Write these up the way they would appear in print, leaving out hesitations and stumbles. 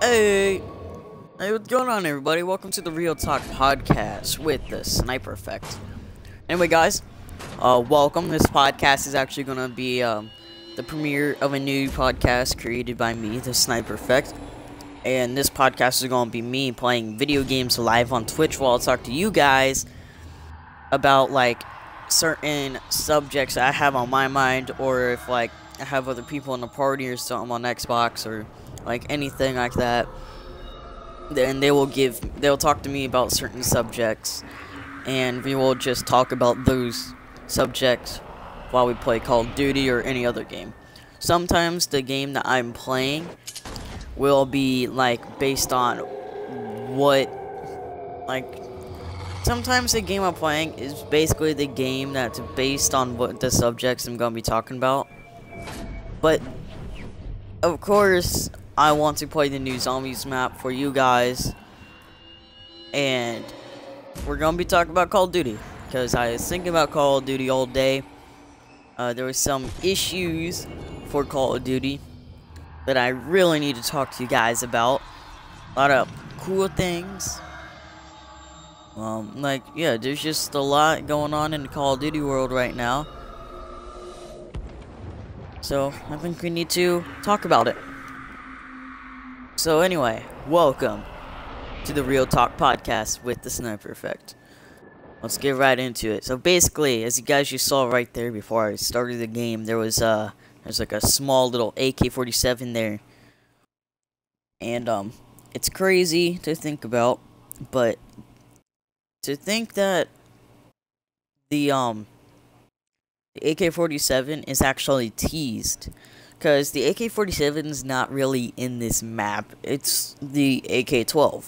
Hey, what's going on, everybody? Welcome to the Real Talk podcast with the TheSniperEffect. Anyway, guys, welcome. This podcast is actually gonna be the premiere of a new podcast created by me, the TheSniperEffect. And this podcast is gonna be me playing video games live on Twitch while I talk to you guys about like certain subjects that I have on my mind, or if like I have other people in the party or something on Xbox or like anything like that. Then they'll talk to me about certain subjects, and we will just talk about those subjects while we play Call of Duty or any other game. Sometimes the game that I'm playing will be like based on what, like, sometimes the game I'm playing is basically the game that's based on what the subjects I'm gonna be talking about. But of course, I want to play the new zombies map for you guys, and we're gonna be talking about Call of Duty because I was thinking about Call of Duty all day. There was some issues for Call of Duty that I really need to talk to you guys about. A lot of cool things. Like, yeah, there's just a lot going on in the Call of Duty world right now. So, I think we need to talk about it. So anyway, welcome to the Real Talk podcast with the TheSniperEffect. Let's get right into it. So basically, as you guys just saw right there before I started the game, there's like a small little AK-47 there. And it's crazy to think about, but to think that the AK-47 is actually teased. Because the AK-47 is not really in this map, it's the AK-12.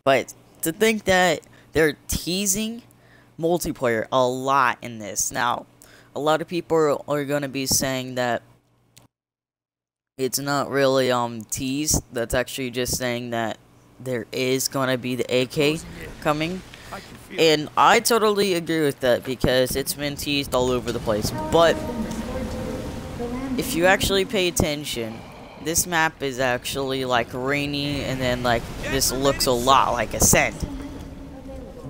But to think that they're teasing multiplayer a lot in this. Now, a lot of people are going to be saying that it's not really teased. That's actually just saying that there is going to be the AK coming. And I totally agree with that because it's been teased all over the place. But if you actually pay attention, this map is actually like rainy, and then like this looks a lot like Ascend.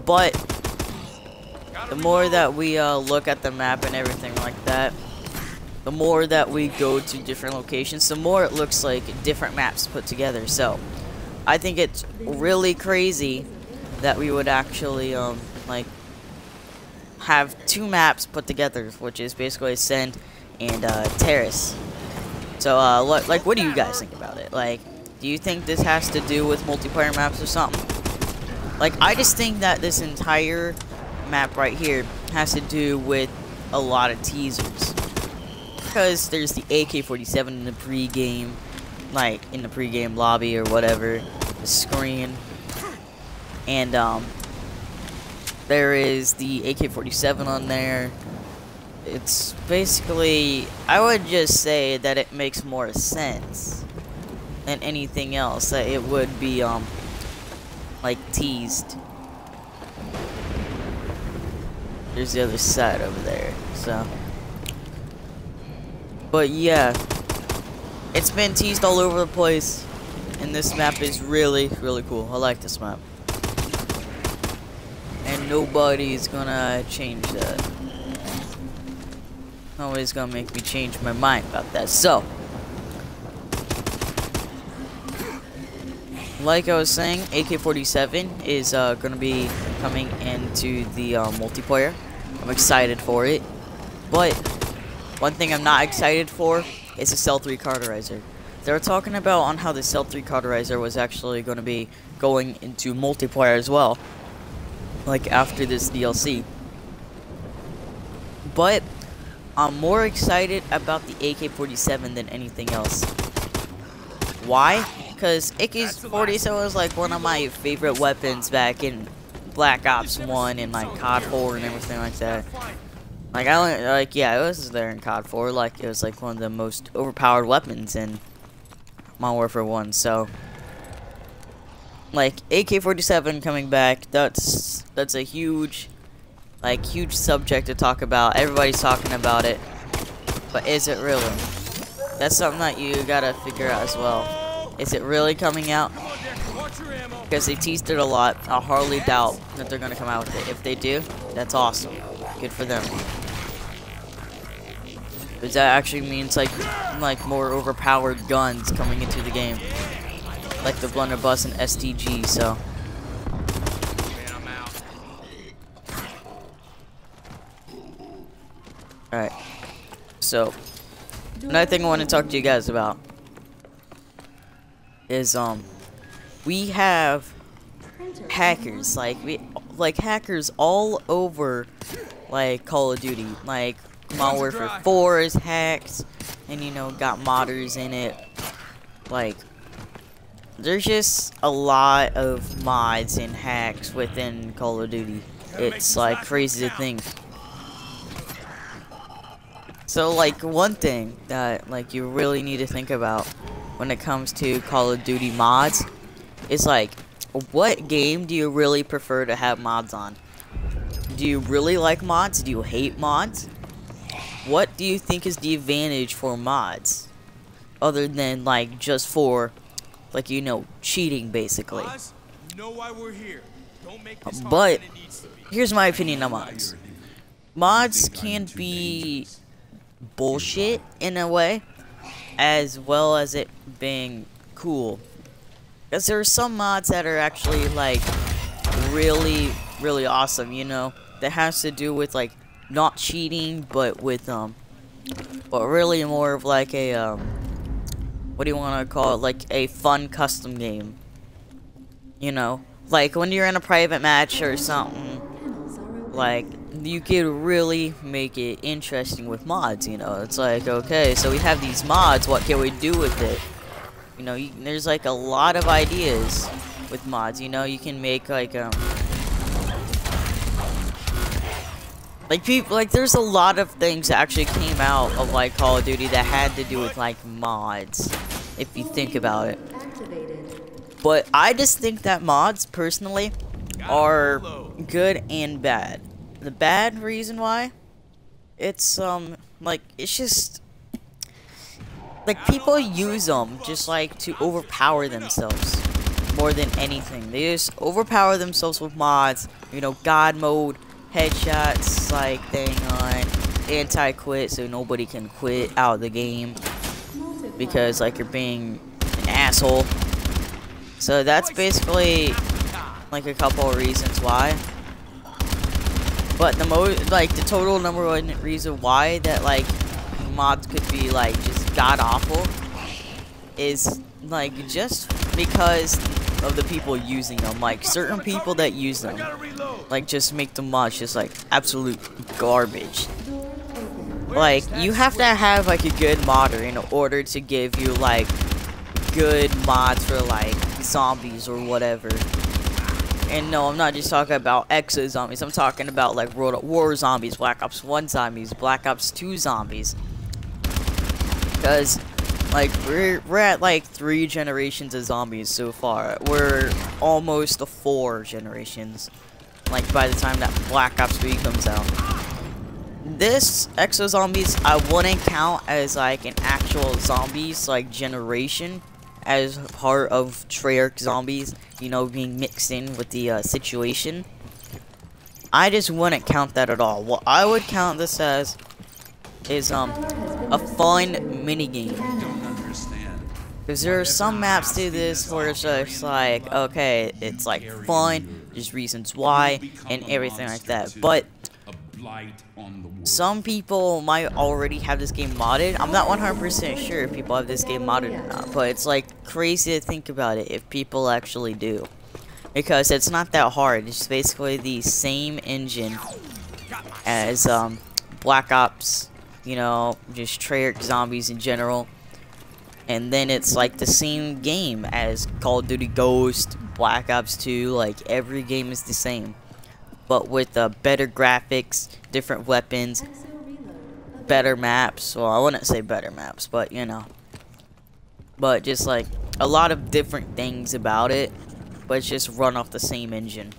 But the more that we look at the map and everything like that, the more that we go to different locations, the more it looks like different maps put together. So I think it's really crazy that we would actually like have two maps put together, which is basically Ascend and Terrace. So what do you guys think about it? Like, do you think this has to do with multiplayer maps or something? Like, I just think that this entire map right here has to do with a lot of teasers, because there's the AK-47 in the pre-game, like in the pre-game lobby or whatever, the screen, and there is the AK-47 on there. It's basically, I would just say that it makes more sense than anything else, that it would be, like, teased. There's the other side over there, so. But yeah, it's been teased all over the place, and this map is really, really cool. I like this map. And nobody's gonna change that. Nobody's gonna make me change my mind about that. So, like I was saying, AK-47 is gonna be coming into the multiplayer. I'm excited for it, but one thing I'm not excited for is the Cell 3 cauterizer. They were talking about on how the Cell 3 cauterizer was actually gonna be going into multiplayer as well, like after this DLC. But I'm more excited about the AK-47 than anything else. Why? Because AK-47 was like one of my favorite weapons back in Black Ops 1 and like COD 4 and everything like that. Like, yeah, it was there in COD 4. Like, it was like one of the most overpowered weapons in Modern Warfare 1. So, like, AK-47 coming back, that's a huge subject to talk about. Everybody's talking about it, but is it really? That's something that you gotta figure out as well. Is it really coming out? Because they teased it a lot. I hardly doubt that they're gonna come out with it. If they do, that's awesome. Good for them. Because that actually means like more overpowered guns coming into the game, like the blunderbuss and STG. So. Alright. So another thing I want to talk to you guys about is we have hackers, like hackers all over like Call of Duty. Like Modern Warfare 4 is hacked, and you know, got modders in it. Like there's just a lot of mods and hacks within Call of Duty. It's like crazy to think. So like one thing that like you really need to think about when it comes to Call of Duty mods is like, what game do you really prefer to have mods on? Do you really like mods? Do you hate mods? What do you think is the advantage for mods? Other than like just for like, you know, cheating basically. But here's my opinion on mods. Mods can be bullshit in a way, as well as it being cool. Because there are some mods that are actually like really awesome, you know, that has to do with like not cheating, but with but really more of like a what do you want to call it, like a fun custom game, you know, like when you're in a private match or something. Like you could really make it interesting with mods, you know. It's like, okay, so we have these mods, what can we do with it? You know, there's like a lot of ideas with mods, you know. You can make like people, like there's a lot of things that actually came out of like Call of Duty that had to do with like mods, if you think about it. But I just think that mods personally are good and bad. The bad reason why, it's like, it's just like people use them just like to overpower themselves more than anything. They just overpower themselves with mods, you know, God mode, headshots, like thing on, anti-quit, so nobody can quit out of the game because like you're being an asshole. So that's basically like a couple of reasons why. But the the total number one reason why that like mods could be like just god awful is like just because of the people using them. Like certain people that use them, like just make the mods just like absolute garbage. Like you have to have like a good modder in order to give you like good mods for like zombies or whatever. And no, I'm not just talking about Exo zombies. I'm talking about like World at War zombies, Black Ops 1 zombies, Black Ops 2 zombies. Because like we're at like 3 generations of zombies so far. We're almost to 4 generations. Like by the time that Black Ops 3 comes out. This Exo zombies I wouldn't count as like an actual zombies like generation, as part of Treyarch zombies, you know, being mixed in with the situation. I just wouldn't count that at all. What I would count this as is a fun minigame. Because there are some maps to this where it's just like, okay, it's like fun, there's reasons why, and everything like that. But some people might already have this game modded. I'm not 100% sure if people have this game modded or not, but it's like crazy to think about it if people actually do. Because it's not that hard. It's basically the same engine as Black Ops, you know, just Treyarch zombies in general. And then it's like the same game as Call of Duty Ghost, Black Ops 2, like every game is the same. But with better graphics, different weapons, better maps. Well, I wouldn't say better maps, but you know. But just like a lot of different things about it, but it's just run off the same engine.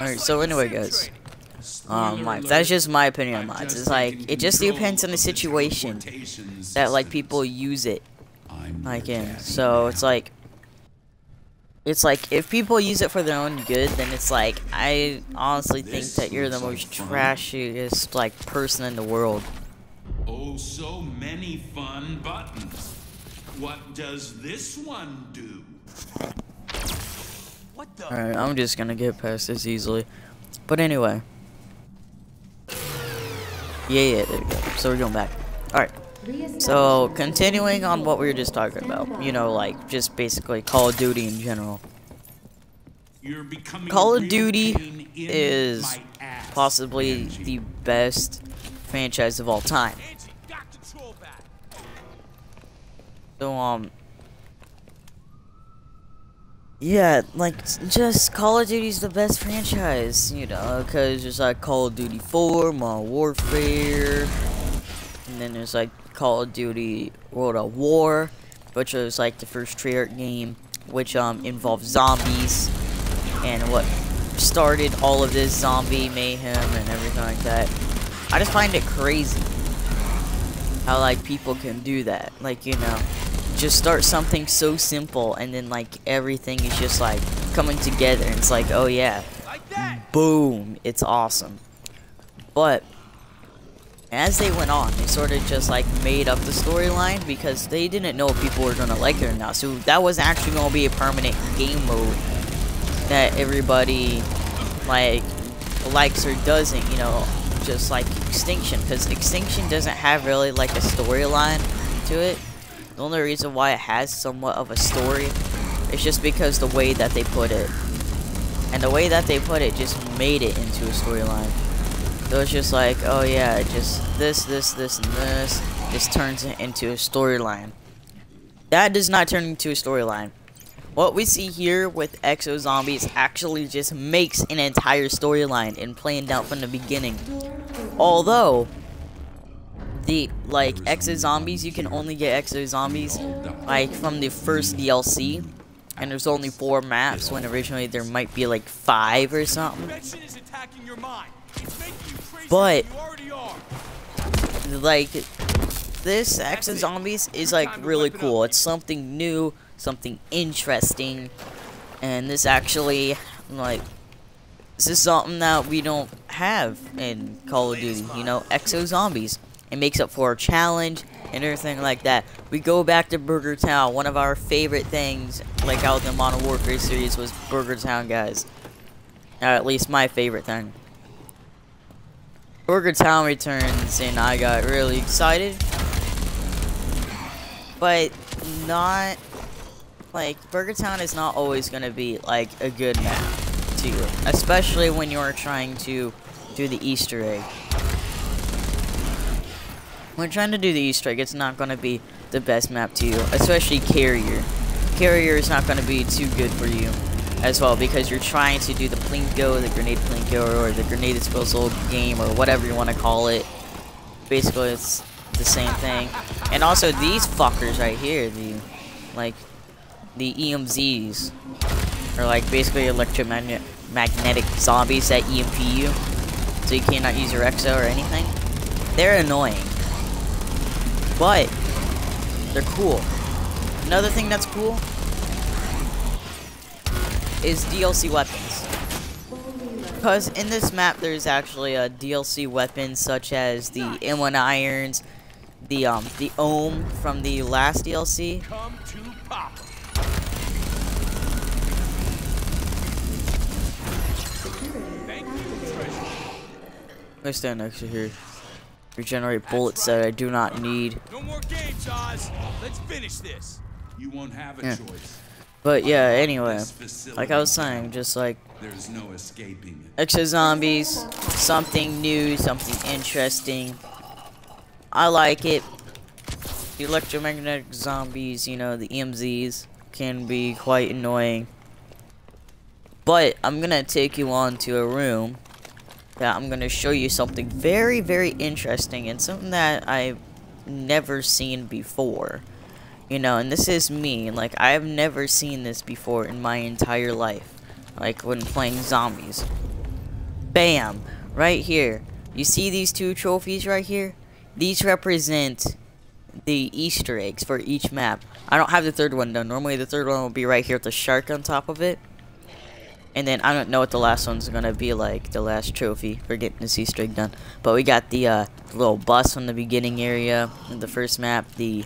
Alright, so anyway, guys. That's just my opinion on mods. It's like, it just depends on the situation that, like, people use it, like, in. So, it's like, if people use it for their own good, then it's like, I honestly think that you're the most trashiest, like, person in the world. Oh, so many fun buttons. What does this one do? What the? Alright, I'm just gonna get past this easily. But anyway. Yeah, there we go. So we're going back. Alright. So, continuing on what we were just talking about. You know, like, just basically Call of Duty in general. Call of Duty is possibly the best franchise of all time. So, yeah, like, just Call of Duty's the best franchise, you know, because there's, like, Call of Duty 4, Modern Warfare, and then there's, like, Call of Duty World at War, which was, like, the first Treyarch game, which, involved zombies, and what started all of this zombie mayhem and everything like that. I just find it crazy how, like, people can do that, like, you know, just start something so simple and then, like, everything is just, like, coming together and it's like, oh yeah, boom, it's awesome. But as they went on, they sort of just, like, made up the storyline because they didn't know if people were gonna like it or not. So that was actually gonna be a permanent game mode that everybody, like, likes or doesn't, you know, just like Extinction, because Extinction doesn't have really, like, a storyline to it. The only reason why it has somewhat of a story is just because the way that they put it. And the way that they put it just made it into a storyline. So it's just like, oh yeah, just this, and this just turns it into a storyline. That does not turn into a storyline. What we see here with Exo Zombies actually just makes an entire storyline and planned out from the beginning. Although the, like, Exo Zombies, you can only get Exo Zombies, like, from the first DLC, and there's only 4 maps when originally there might be, like, 5 or something. But, like, this Exo Zombies is, like, really cool. It's something new, something interesting, and this actually, like, this is something that we don't have in Call of Duty, you know, Exo Zombies. It makes up for a challenge and everything like that. We go back to Burger Town. One of our favorite things, like, out of the Modern Warfare series was Burger Town, guys. Or at least my favorite thing. Burger Town returns, and I got really excited. But not, like, Burger Town is not always going to be, like, a good map to you. Especially when you're trying to do the Easter egg. When trying to do the Easter egg, it's not going to be the best map to you, especially Carrier. Carrier is not going to be too good for you as well, because you're trying to do the Plinko, the Grenade Plinko, or the Grenade Disposal game, or whatever you want to call it. Basically, it's the same thing. And also, these fuckers right here, the EMZs, are, like, basically electromagnetic zombies that EMP you, so you cannot use your Exo or anything. They're annoying. But they're cool. Another thing that's cool is DLC weapons. Because in this map there's actually a DLC weapons such as the M1 irons, the Ohm from the last DLC. I stand next to here. Regenerate bullets that I do not need. No more games, Oz. Let's finish this. You won't have a choice. But yeah, anyway, like I was saying, just like there's no escaping it. Exo Zombies, something new, something interesting. I like it. The electromagnetic zombies, you know, the EMZs, can be quite annoying. But I'm gonna take you on to a room that I'm gonna show you something very, very interesting and something that I've never seen before. You know, and this is me. Like, I have never seen this before in my entire life. Like, when playing zombies. Bam! Right here. You see these 2 trophies right here? These represent the Easter eggs for each map. I don't have the 3rd one though. Normally the 3rd one will be right here with the shark on top of it. And then I don't know what the last one's gonna be like, the last trophy for getting this Easter egg done. But we got the little bus from the beginning area in the first map, the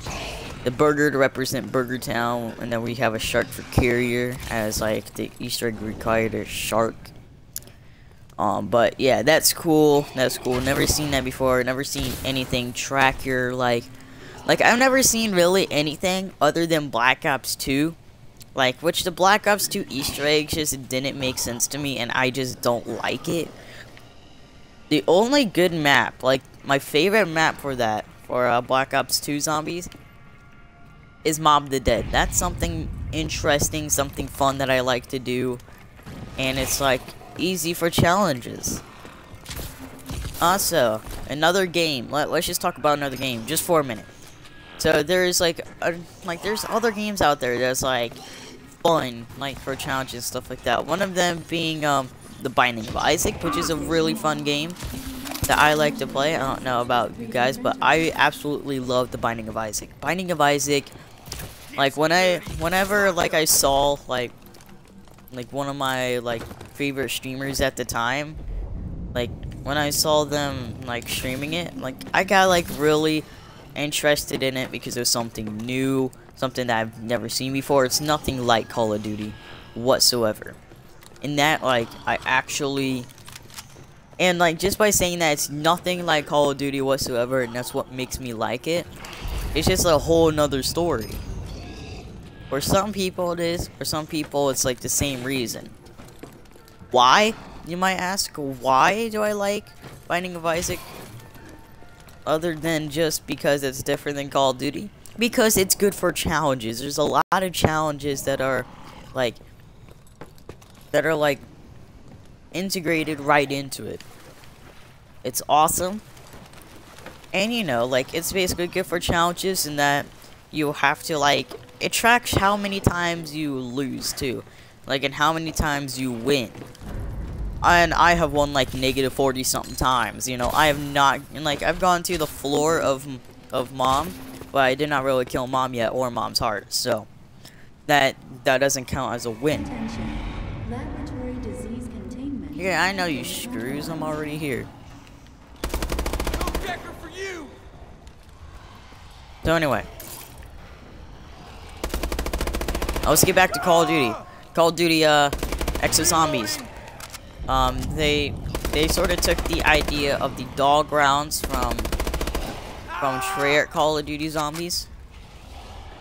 burger to represent Burger Town, and then we have a shark for carrier as like the Easter egg required a shark. But yeah, that's cool. That's cool. Never seen that before. Never seen anything track your like I've never seen really anything other than Black Ops 2. Like, which the Black Ops 2 Easter eggs just didn't make sense to me, and I just don't like it. The only good map, like, my favorite map for that, for Black Ops 2 zombies, is Mob the Dead. That's something interesting, something fun that I like to do, and it's, like, easy for challenges. Also, another game. Let's just talk about another game, just for a minute. So, there's, there's other games out there that's, like, fun, like for challenges and stuff like that. One of them being The Binding of Isaac, which is a really fun game that I like to play. I don't know about you guys, but I absolutely love The Binding of Isaac. Binding of Isaac, like whenever like I saw like one of my like favorite streamers at the time, like when I saw them like streaming it, like I got like really interested in it because it was something new. Something that I've never seen before. It's nothing like Call of Duty whatsoever. And that, like, I actually... And, like, just by saying that it's nothing like Call of Duty whatsoever, and that's what makes me like it, it's just a whole nother story. For some people it is, for some people it's, like, the same reason. Why, you might ask? Why do I like Binding of Isaac? Other than just because it's different than Call of Duty? Because it's good for challenges. There's a lot of challenges that are like integrated right into it. It's awesome. And you know, like it's basically good for challenges in that you have to like it tracks how many times you lose too. Like and how many times you win. And I have won like negative 40 something times, you know. I have not like I've gone to the floor of Mom. But I did not really kill Mom yet, or Mom's heart, so that doesn't count as a win. Laboratory disease containment. Yeah, I know you screws. I'm already here. No Decker for you. So anyway, let's get back to Call of Duty. Call of Duty, Exo Zombies. They sort of took the idea of the dog rounds from Treyarch Call of Duty Zombies,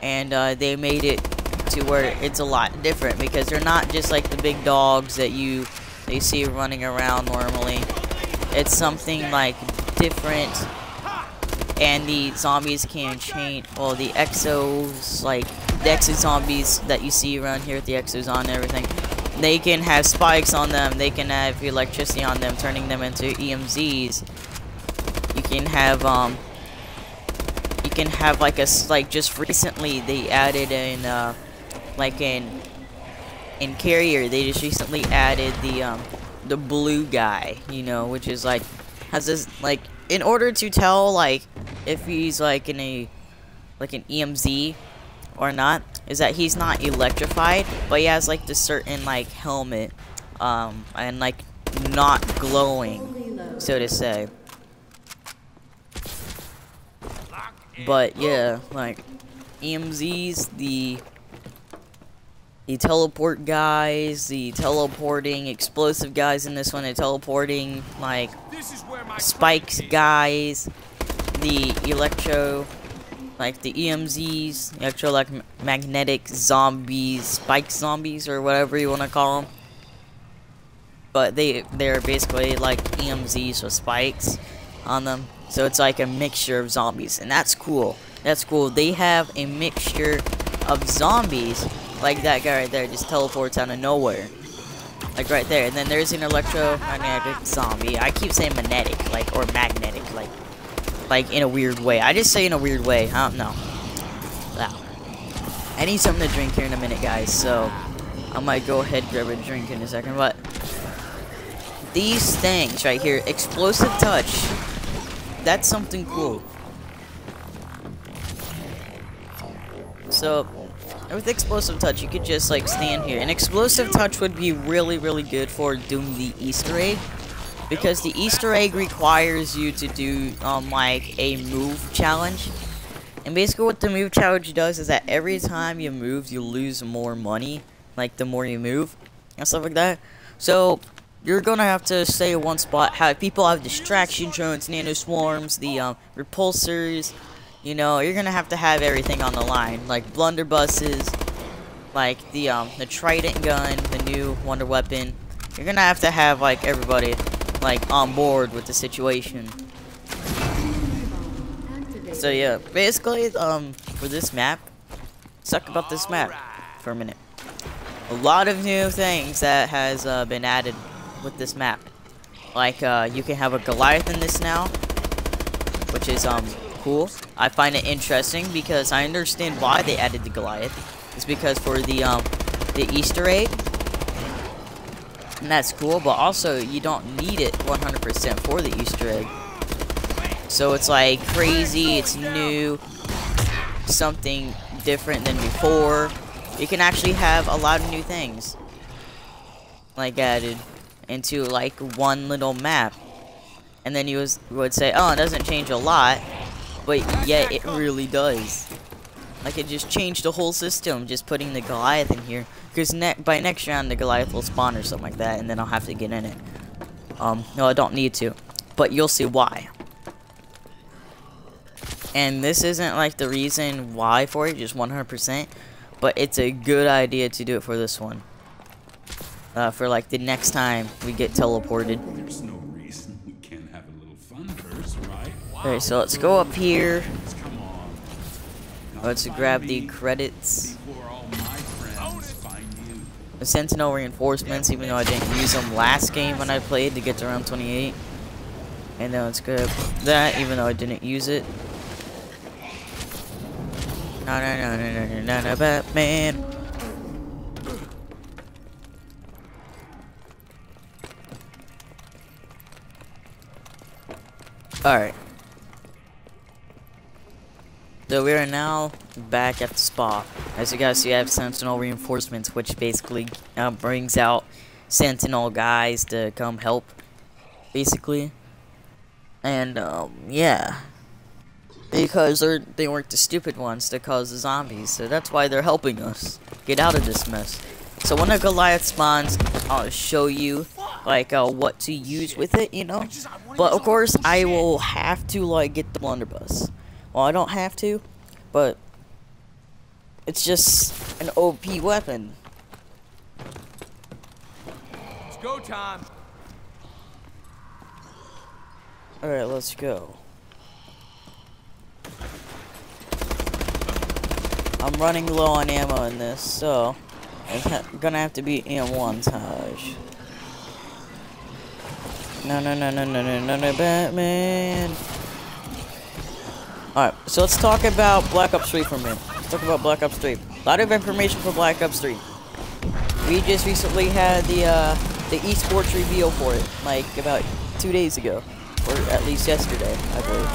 and they made it to where it's a lot different because they're not just like the big dogs that they see running around normally. It's something like different, and the zombies can change. Well, the exos, like the exo zombies that you see around here with the exos on and everything, they can have spikes on them. They can have electricity on them, turning them into EMZs. You can have like just recently they added in in carrier, they just recently added the blue guy, you know, which is like has this like in order to tell like if he's like in a like an EMZ or not, is that he's not electrified, but he has like the certain like helmet and like not glowing, so to say. But yeah, like EMZs, the teleport guys, the teleporting explosive guys in this one, the teleporting like spikes guys, the electro, like the EMZs, electromagnetic zombies, spike zombies, or whatever you want to call them. But they're basically like EMZs with spikes on them. So it's like a mixture of zombies, and that's cool. That's cool. They have a mixture of zombies, like that guy right there just teleports out of nowhere, like right there. And then there's an electromagnetic zombie. I keep saying magnetic, like, or magnetic, like in a weird way. I just say in a weird way. I don't know. Wow. I need something to drink here in a minute, guys. So I might go ahead and grab a drink in a second, but these things right here, explosive touch, that's something cool. So, with explosive touch, you could just like stand here. And explosive touch would be really, really good for doing the Easter egg. Because the Easter egg requires you to do, like, a move challenge. And basically what the move challenge does is that every time you move, you lose more money. Like, the more you move, and stuff like that. So, you're gonna have to stay in one spot. Have people have distraction drones, nano swarms, the, repulsors. You know, you're gonna have to have everything on the line. Like, blunderbusses, like, the Trident gun, the new wonder weapon. You're gonna have to have, like, everybody like on board with the situation. So yeah, basically for this map, let's talk about this map for a minute. A lot of new things that has been added with this map. Like you can have a Goliath in this now, which is cool. I find it interesting because I understand why they added the Goliath. It's because for the Easter egg. And that's cool, but also you don't need it 100% for the Easter egg. So it's like crazy, it's new, something different than before. You can actually have a lot of new things like added into like one little map. And then you would say, oh, it doesn't change a lot, but yet it really does. Like it just changed the whole system, just putting the Goliath in here. Because by next round, the Goliath will spawn or something like that, and then I'll have to get in it. No, I don't need to. But you'll see why. And this isn't, like, the reason why for it, just 100%. But it's a good idea to do it for this one. For, like, the next time we get teleported. There's no reason we can't have a little fun first, right? Okay, so let's go up here. Come on. Let's grab the credits. Before all my friends find you. The Sentinel reinforcements, even though I didn't use them last game when I played to get to round 28. And then let's grab that, even though I didn't use it. No, Batman. Alright. So we are now back at the spa. As you guys see, I have Sentinel reinforcements, which basically brings out Sentinel guys to come help, basically. And yeah, because they weren't the stupid ones that caused the zombies, so that's why they're helping us get out of this mess. So when a Goliath spawns, I'll show you like what to use with it, you know. But of course, I will have to like get the blunderbuss. Well, I don't have to, but it's just an OP weapon. It's go time. Alright, let's go. I'm running low on ammo in this, so I'm gonna have to be in one Taj. No, Batman. Alright, so let's talk about Black Ops 3 for a minute. Let's talk about Black Ops 3. A lot of information for Black Ops 3. We just recently had the esports reveal for it, like about 2 days ago. Or at least yesterday, I believe.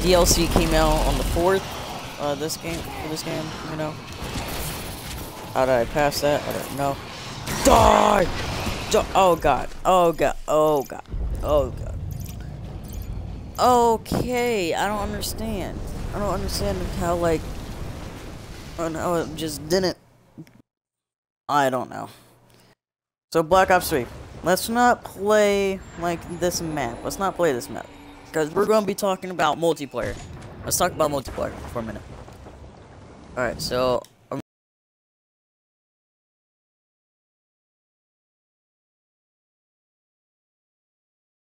DLC came out on the 4th, for this game, you know. How did I pass that? I don't know. Die! Oh god, oh god, oh god, oh god. Okay, I don't understand. I don't understand how, like, oh no, it just didn't. I don't know. So, Black Ops 3. Let's not play, like, this map. Let's not play this map. Because we're going to be talking about multiplayer. Let's talk about multiplayer for a minute. Alright, so I'm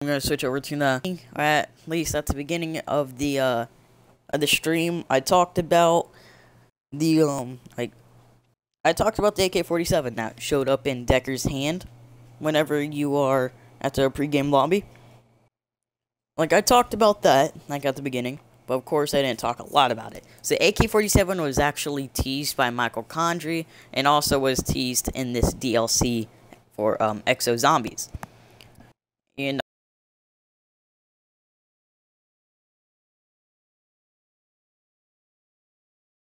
going to switch over to the, or at least at the beginning of the stream, I talked about the, I talked about the AK-47 that showed up in Decker's hand whenever you are at the pregame lobby. Like, I talked about that, like, at the beginning, but of course I didn't talk a lot about it. So, AK-47 was actually teased by Michael Condrey, and also was teased in this DLC for Exo Zombies. And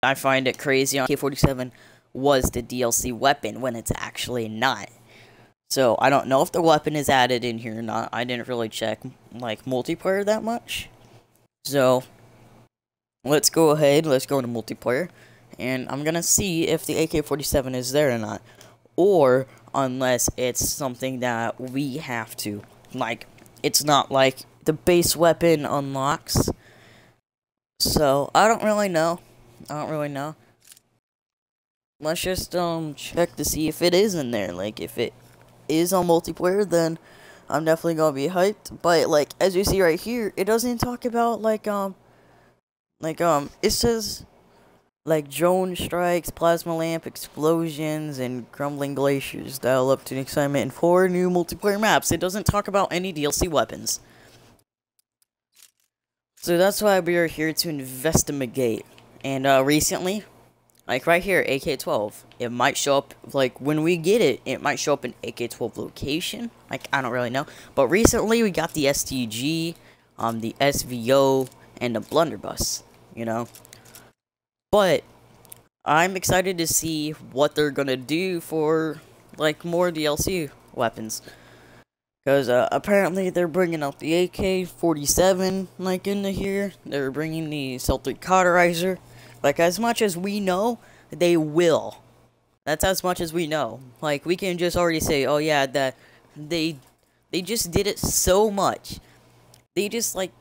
I find it crazy on AK-47 was the DLC weapon when it's actually not. So I don't know if the weapon is added in here or not. I didn't really check like multiplayer that much. So let's go ahead, let's go into multiplayer, and I'm gonna see if the AK-47 is there or not. Or unless it's something that we have to. Like, it's not like the base weapon unlocks. So I don't really know. Let's just check to see if it is in there. Like, if it is on multiplayer, then I'm definitely gonna be hyped. But like, as you see right here, it doesn't talk about it says like drone strikes, plasma lamp explosions, and crumbling glaciers dial up to excitement in 4 new multiplayer maps. It doesn't talk about any DLC weapons. So that's why we are here to investigate. And recently, like right here, AK-12, it might show up, like when we get it, it might show up in AK-12 location. Like, I don't really know. But recently we got the STG, the SVO, and the blunderbuss, you know. But I'm excited to see what they're gonna do for like more DLC weapons. Because apparently they're bringing out the AK-47 like into here. They're bringing the Self-3 cauterizer. Like, as much as we know, they will. That's as much as we know. Like, we can just already say, oh yeah, that they just did it so much. They just like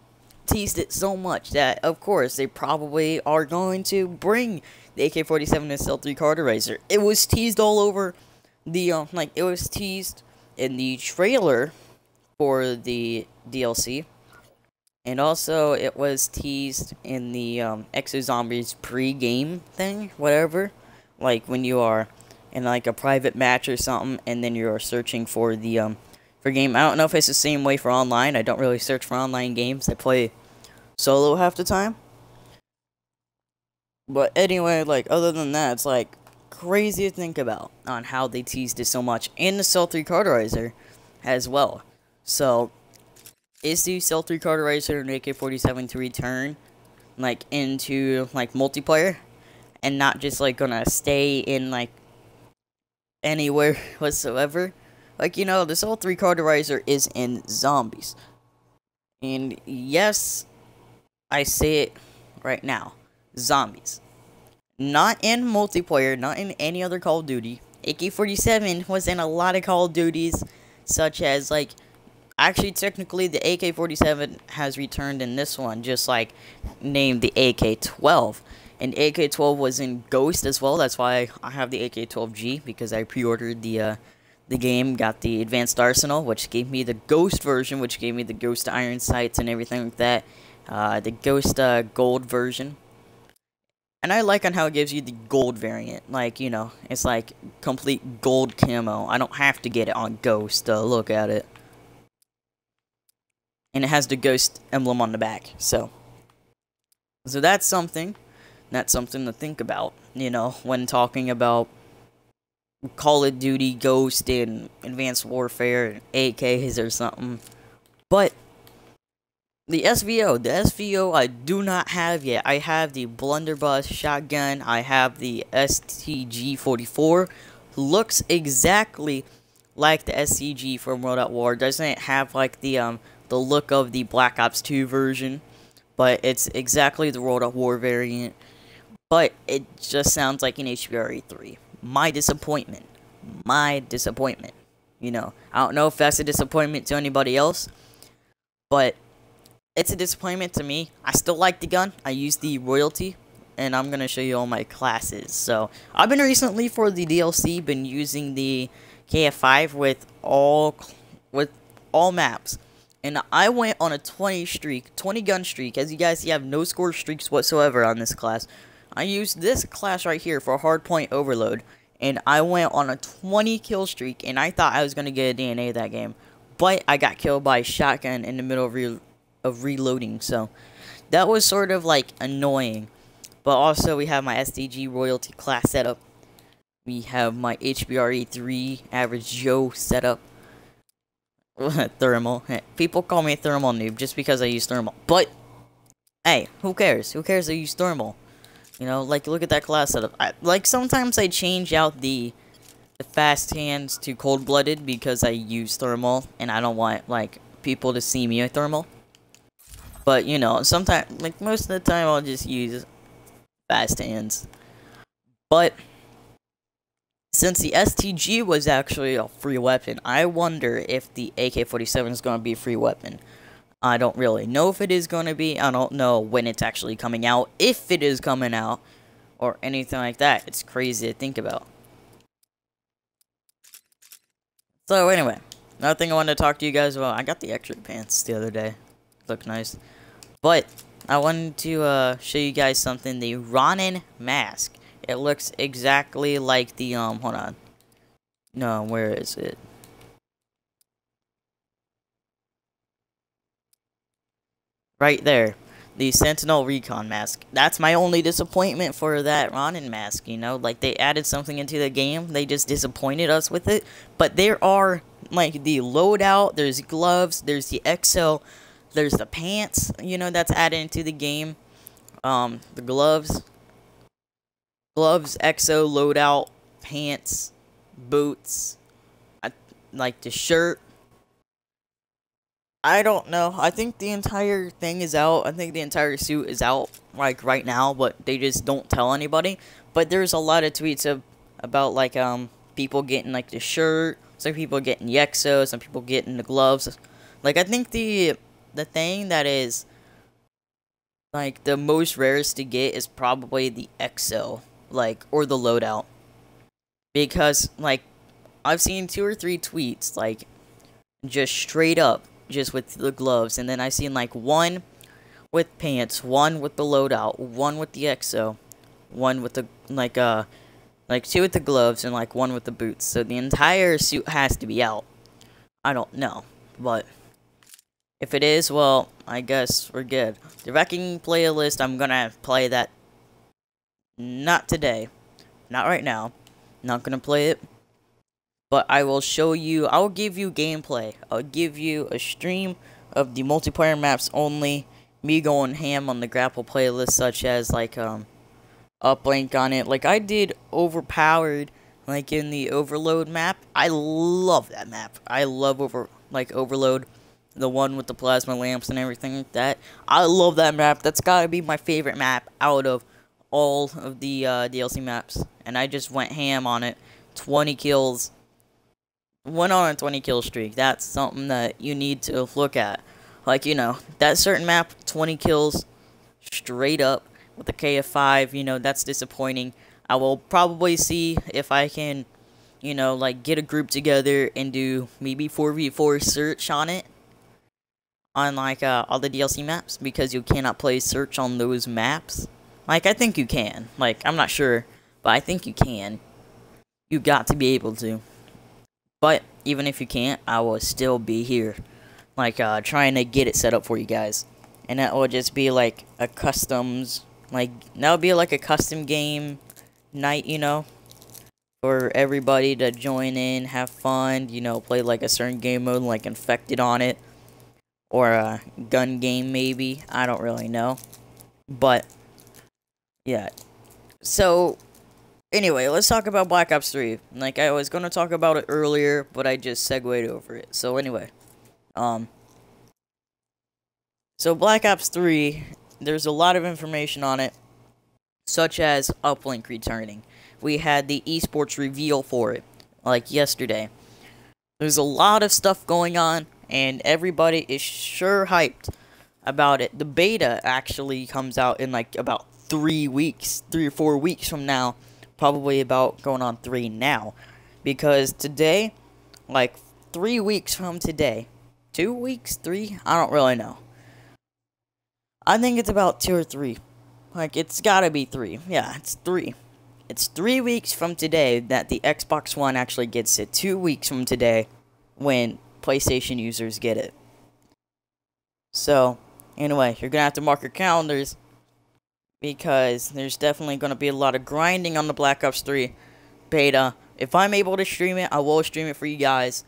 teased it so much that, of course, they probably are going to bring the AK-47 and Self-3 cauterizer. It was teased all over the it was teased in the trailer for the DLC, and also it was teased in the Exo Zombies pre-game thing, whatever. Like when you are in like a private match or something, and then you're searching for the for game. I don't know if it's the same way for online. I don't really search for online games. I play solo half the time. But anyway, like, other than that, it's like crazy to think about on how they teased it so much. And the Self-3 cauterizer as well. So, is the Self-3 cauterizer and AK-47 to return like into like multiplayer and not just like gonna stay in like anywhere whatsoever? Like, you know, the Self-3 cauterizer is in zombies. And yes, I say it right now. Zombies. Not in multiplayer, not in any other Call of Duty. AK-47 was in a lot of Call of Duties, such as, like, actually, technically, the AK-47 has returned in this one, just like named the AK-12. And AK-12 was in Ghost as well. That's why I have the AK-12G, because I pre-ordered the game, got the Advanced Arsenal, which gave me the Ghost version, which gave me the Ghost Iron Sights and everything like that. The Ghost Gold version. And I like on how it gives you the gold variant. Like, you know, it's like complete gold camo. I don't have to get it on Ghost. Look at it. And it has the Ghost emblem on the back. So that's something. That's something to think about, you know, when talking about Call of Duty, Ghost, and Advanced Warfare, and AKs or something. But the SVO I do not have yet. I have the blunderbuss shotgun. I have the STG-44. Looks exactly like the STG from World at War. Doesn't have like the look of the Black Ops 2 version, but it's exactly the World at War variant. But it just sounds like an HBR-3. My disappointment. You know, I don't know if that's a disappointment to anybody else, but it's a disappointment to me. I still like the gun. I use the royalty, and I'm gonna show you all my classes. So I've been recently for the DLC been using the KF5 with all maps, and I went on a 20 gun streak. As you guys see, I have no score streaks whatsoever on this class. I used this class right here for hardpoint overload, and I went on a 20 kill streak, and I thought I was gonna get a DNA that game, but I got killed by a shotgun in the middle of reloading, so that was sort of like annoying. But also we have my SDG royalty class setup, We have my HBRE3 average Joe setup. Thermal. People call me a thermal noob just because I use thermal. But, hey, who cares? Who cares I use thermal? You know, like, look at that class setup. Like, sometimes I change out the fast hands to cold-blooded because I use thermal, and I don't want, like, people to see me a thermal. But, you know, sometimes, like, most of the time I'll just use fast hands. But since the STG was actually a free weapon, I wonder if the AK-47 is going to be a free weapon. I don't really know if it is going to be. I don't know when it's actually coming out, if it is coming out, or anything like that. It's crazy to think about. So anyway, another thing I wanted to talk to you guys about. I got the X-ray pants the other day. Look nice. But I wanted to show you guys something. The Ronin mask. It looks exactly like the, hold on. No, where is it? Right there. The Sentinel Recon mask. That's my only disappointment for that Ronin mask, you know? Like, they added something into the game. They just disappointed us with it. But there are, like, the loadout. There's gloves. There's the EXO. There's the pants, you know, that's added into the game. The gloves. Gloves, EXO, loadout, pants, boots, like the shirt. I don't know. I think the entire thing is out. I think the entire suit is out, like, right now, but they just don't tell anybody. But there's a lot of tweets about, like, people getting, like, the shirt, some people getting the EXO, some people getting the gloves. Like, I think the thing that is, like, the most rarest to get is probably the EXO. Like, or the loadout. Because, like, I've seen 2 or 3 tweets, like, just straight up, just with the gloves. And then I've seen, like, 1 with pants, 1 with the loadout, 1 with the EXO, 1 with the, like 2 with the gloves, and, like, 1 with the boots. So the entire suit has to be out. I don't know. But if it is, well, I guess we're good. The wrecking playlist, I'm gonna play that. Not today. Not right now. Not gonna play it. But I will show you. I'll give you gameplay. I'll give you a stream of the multiplayer maps only. Me going ham on the grapple playlist, such as, like, uplink on it. Like, I did Overpowered, like, in the Overload map. I love that map. I love Overload. The one with the plasma lamps and everything like that. I love that map. That's gotta be my favorite map out of all of the DLC maps, and I just went ham on it. 20 kills. Went on a 20 kill streak. That's something that you need to look at. Like, you know, that certain map, 20 kills straight up with the KF5, you know, that's disappointing. I will probably see if I can, you know, like, get a group together and do maybe 4v4 search on it. On, like, all the DLC maps, because you cannot play search on those maps. Like, I think you can. Like, I'm not sure, but I think you can. You got to be able to. But, even if you can't, I will still be here. Like, trying to get it set up for you guys. And that will just be, like, a customs, like, that will be, like, a custom game night, you know? For everybody to join in, have fun, you know, play, like, a certain game mode, like, Infected on it. Or a gun game, maybe. I don't really know. But yeah. So, anyway, let's talk about Black Ops 3. Like, I was going to talk about it earlier, but I just segued over it. So, anyway. So, Black Ops 3, there's a lot of information on it, such as Uplink returning. We had the esports reveal for it, like, yesterday. There's a lot of stuff going on, and everybody is sure hyped about it. The beta actually comes out in, like, about 3 weeks, 3 or 4 weeks from now. Probably about going on 3 now. Because today, like, 3 weeks from today. 2 weeks? 3? I don't really know. I think it's about 2 or 3. Like, it's gotta be 3. Yeah, it's 3. It's 3 weeks from today that the Xbox One actually gets it. 2 weeks from today when PlayStation users get it. So, anyway, you're gonna have to mark your calendars, because there's definitely gonna be a lot of grinding on the Black Ops 3 beta. If I'm able to stream it, I will stream it for you guys.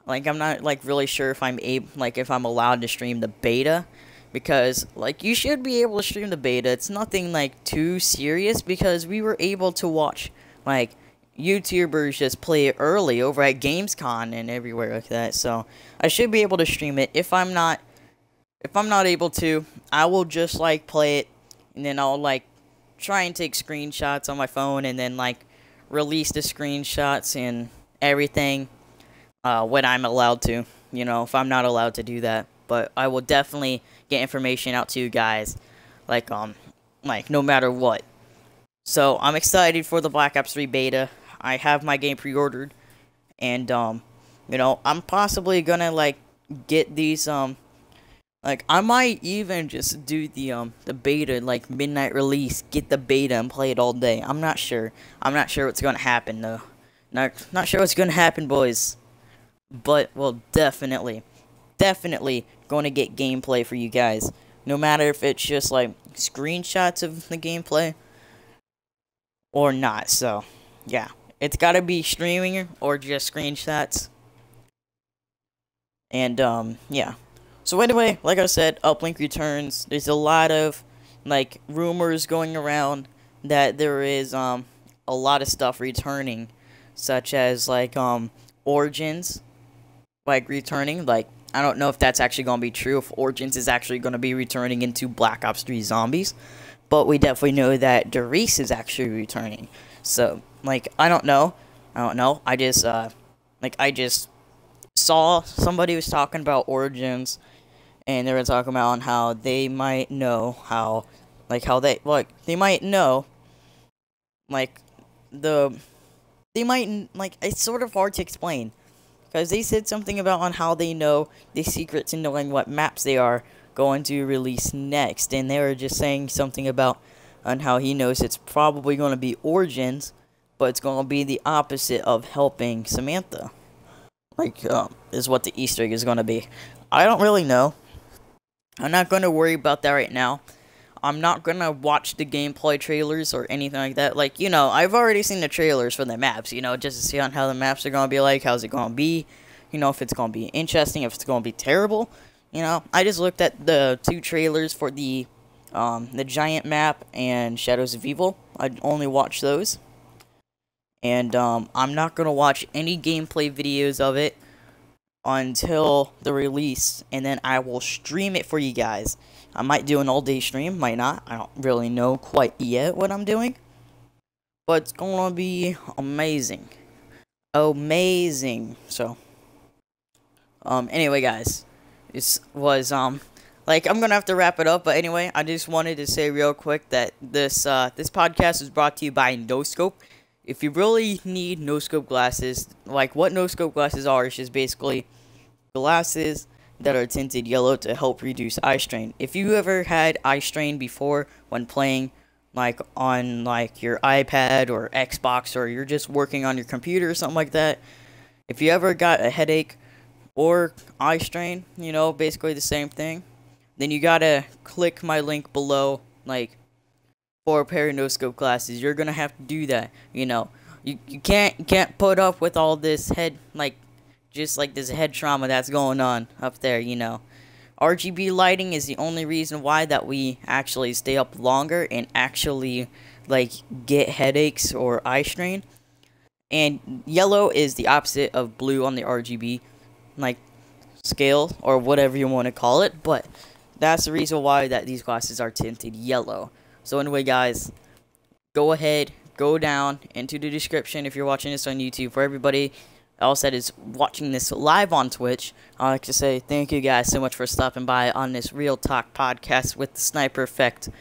Like, I'm not, like, really sure if I'm if I'm allowed to stream the beta, because, like, you should be able to stream the beta. It's nothing, like, too serious, because we were able to watch, like, YouTubers just play it early over at Gamescom and everywhere like that. So I should be able to stream it. If I'm not able to, I will just, like, play it, and then I'll, like, try and take screenshots on my phone, and then, like, release the screenshots and everything when I'm allowed to, you know, if I'm not allowed to do that. But I will definitely get information out to you guys, like no matter what. So I'm excited for the Black Ops 3 beta. I have my game pre-ordered, and you know, I'm possibly gonna, like, get these like, I might even just do the beta, like, midnight release, get the beta and play it all day. I'm not sure. I'm not sure what's gonna happen, though. Not sure what's gonna happen, boys. But we'll definitely gonna get gameplay for you guys. No matter if it's just, like, screenshots of the gameplay or not. So, yeah. It's gotta be streaming or just screenshots. And, yeah. So anyway, like I said, Uplink returns. There's a lot of, like, rumors going around that there is a lot of stuff returning, such as, like, Origins, like, returning. Like, I don't know if that's actually going to be true, if Origins is actually going to be returning into Black Ops 3 Zombies, but we definitely know that Derice is actually returning. So, like, I don't know. I just saw somebody was talking about Origins, and they were talking about on how they might know how, like, they might know, like, it's sort of hard to explain, because they said something about on how they know the secret to knowing what maps they are going to release next, and they were just saying something about on how he knows it's probably going to be Origins, but it's going to be the opposite of helping Samantha, like, is what the Easter egg is going to be. I don't really know. I'm not going to worry about that right now. I'm not going to watch the gameplay trailers or anything like that. Like, you know, I've already seen the trailers for the maps, you know, just to see on how the maps are going to be like, how's it going to be, you know, if it's going to be interesting, if it's going to be terrible, you know. I just looked at the 2 trailers for the Giant map and Shadows of Evil. I only watched those. And, I'm not going to watch any gameplay videos of it until the release, and then I will stream it for you guys. I might do an all-day stream, might not. I don't really know quite yet what I'm doing, but it's gonna be amazing. So, anyway, guys, this was, like, I'm gonna have to wrap it up, but anyway, I just wanted to say real quick that this podcast is brought to you by No Scope. If you really need no-scope glasses, like, what no-scope glasses are is just basically glasses that are tinted yellow to help reduce eye strain. If you ever had eye strain before when playing, like, on, like, your iPad or Xbox, or you're just working on your computer or something like that, if you ever got a headache or eye strain, you know, basically the same thing, then you gotta click my link below, like, for a pair of no-scope glasses. You're gonna have to do that, you know. You can't put up with all this head, like, just like this head trauma that's going on up there, you know. RGB lighting is the only reason why that we actually stay up longer and actually, like, get headaches or eye strain. And yellow is the opposite of blue on the RGB, like, scale, or whatever you want to call it, but that's the reason why that these glasses are tinted yellow. So anyway, guys, go ahead, go down into the description if you're watching this on YouTube. For everybody else that is watching this live on Twitch, I'd like to say thank you guys so much for stopping by on this Real Talk podcast with the TheSniperEffect.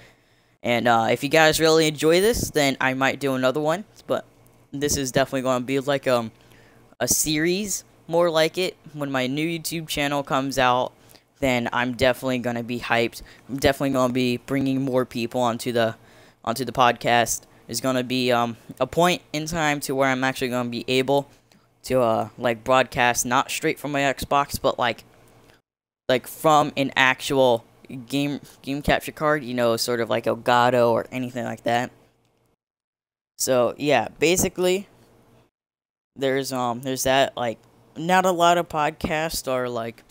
And if you guys really enjoy this, then I might do another one. But this is definitely going to be like a series, more like it. When my new YouTube channel comes out, then I'm definitely going to be hyped. I'm definitely going to be bringing more people onto the podcast. There's going to be a point in time to where I'm actually going to be able to like, broadcast not straight from my Xbox, but like from an actual game capture card, you know, sort of like Elgato or anything like that. So yeah, basically there's that, like, not a lot of podcasts are like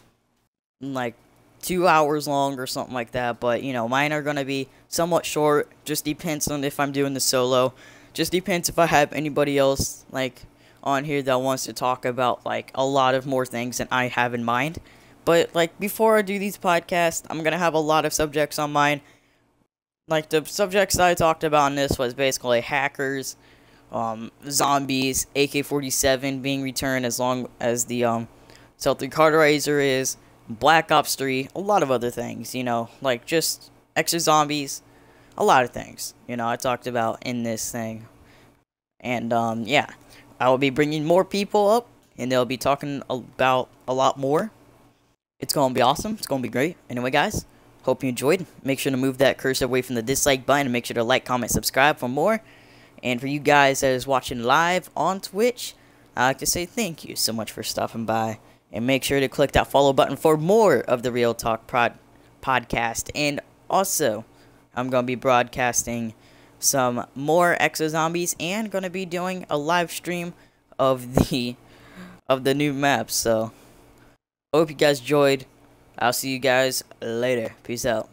2 hours long or something like that, but you know, mine are gonna be somewhat short. Just depends on if I'm doing the solo. Just depends if I have anybody else like on here that wants to talk about like a lot of more things than I have in mind. But like before I do these podcasts, I'm gonna have a lot of subjects on mine. Like the subjects that I talked about in this was basically hackers, zombies, AK-47 being returned as long as the Celtic Carterizer is, Black Ops 3, a lot of other things, you know, like just extra zombies, a lot of things, you know, I talked about in this thing. And yeah, I will be bringing more people up, and they'll be talking about a lot more. It's gonna be awesome. It's gonna be great. Anyway, guys, hope you enjoyed. Make sure to move that cursor away from the dislike button, and make sure to like, comment, subscribe for more. And for you guys that is watching live on Twitch, I'd like to say thank you so much for stopping by. And make sure to click that follow button for more of the Real Talk podcast. And also, I'm going to be broadcasting some more Exo Zombies and going to be doing a live stream of the new maps. So, hope you guys enjoyed. I'll see you guys later. Peace out.